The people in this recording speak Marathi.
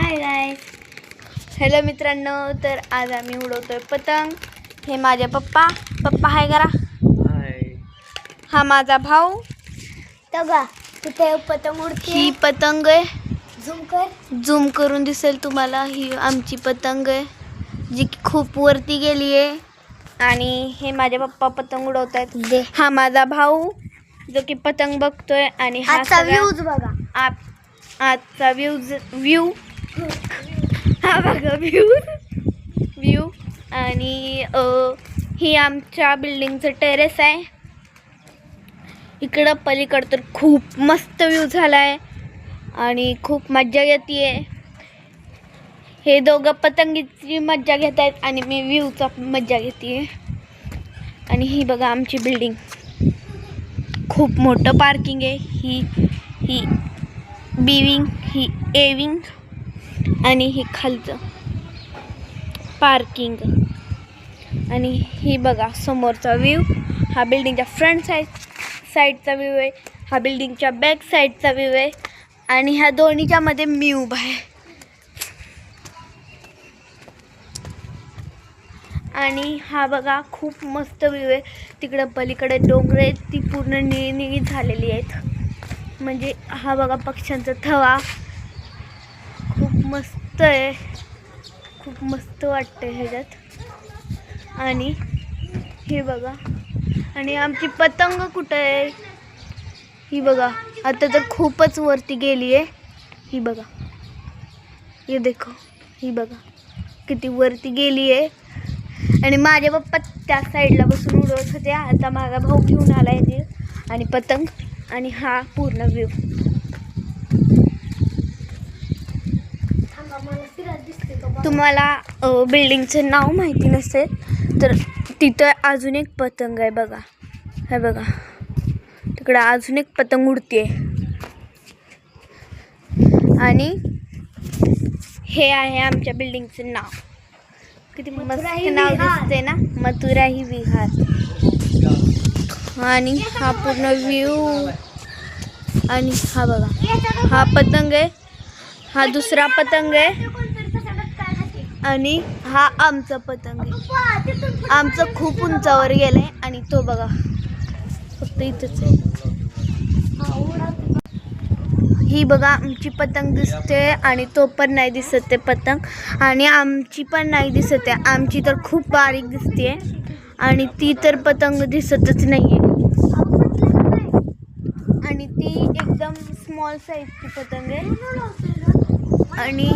हाय गाइस, हॅलो मित्रांनो. तर आज आम्ही उडवतोय पतंग. हे माझे पप्पा हाय करा. हाय. हा माझा भाऊ. तगा तिथे पतंग उडते. ही पतंग आहे. झूम करून दिसेल तुम्हाला. ही आमची पतंग आहे जी की खूप वरती गेली आहे. आणि हे माझे पप्पा पतंग उडवत आहेत. हा माझा भाऊ जो की पतंग बघतोय. आणि हा आजचा व्ह्यूज बघा. आजचा व्ह्यू हा बघा व्ह्यू. आणि ही आमच्या बिल्डिंगचं टेरेस आहे. इकडं पलीकडं तर खूप मस्त व्ह्यू झाला आहे आणि खूप मज्जा येते. हे दोघं पतंगीची मज्जा घेत आहेत आणि मी व्ह्यूचा मज्जा घेते. आणि ही बघा आमची बिल्डिंग. खूप मोठं पार्किंग आहे. ही बी विंग, ही ए विंग आणि ही खालचं पार्किंग. आणि ही बघा समोरचा व्ह्यू. हा बिल्डिंगच्या फ्रंट साईडचा व्ह्यू आहे. हा बिल्डिंगच्या बॅक साईडचा व्ह्यू आहे. आणि ह्या दोन्हीच्या मध्ये मी उभा आहे. आणि हा बघा खूप मस्त व्ह्यू आहे. तिकडं पलीकडे डोंगर आहेत, ती पूर्ण निळी झालेली आहेत. म्हणजे हा बघा पक्ष्यांचा थवा. खूप मस्त आहे, खूप मस्त वाटतं ह्याच्यात. आणि हे बघा. आणि आमची पतंग कुठं आहे ही बघा. आता तर खूपच वरती गेली आहे. ही बघा, हे देखो, ही बघा किती वरती गेली आहे. आणि माझे पप्पा त्या साईडला बसून उडवत होते. आता माझा भाऊ घेऊन आला आहे आणि पतंग. आणि हा पूर्ण व्ह्यू. तुम्हाला बिल्डिंगचं नाव माहिती नसेल तर तिथं अजून एक पतंग आहे बघा. हे बघा तिकडं अजून एक पतंग उडते. आणि हे आहे आमच्या बिल्डिंगचं नाव. किती मस्त नाव दिसते ना, मथुरा ही विहार. आणि हा पूर्ण व्ह्यू. आणि हा बघा हा पतंग आहे, हा दुसरा पतंग आहे. आणि हा आमचा पतंग आहे. आमचं खूप उंचावर गेलंय. आणि तो बघा फक्त इथंच आहे. ही बघा आमची पतंग दिसते. आणि तो पण नाही दिसत ते पतंग. आणि आमची पण नाही दिसत आहे. आमची तर खूप बारीक दिसते आणि ती तर पतंग दिसतच नाही आहे. आणि ती एकदम स्मॉल साईजची पतंग आहे. आणि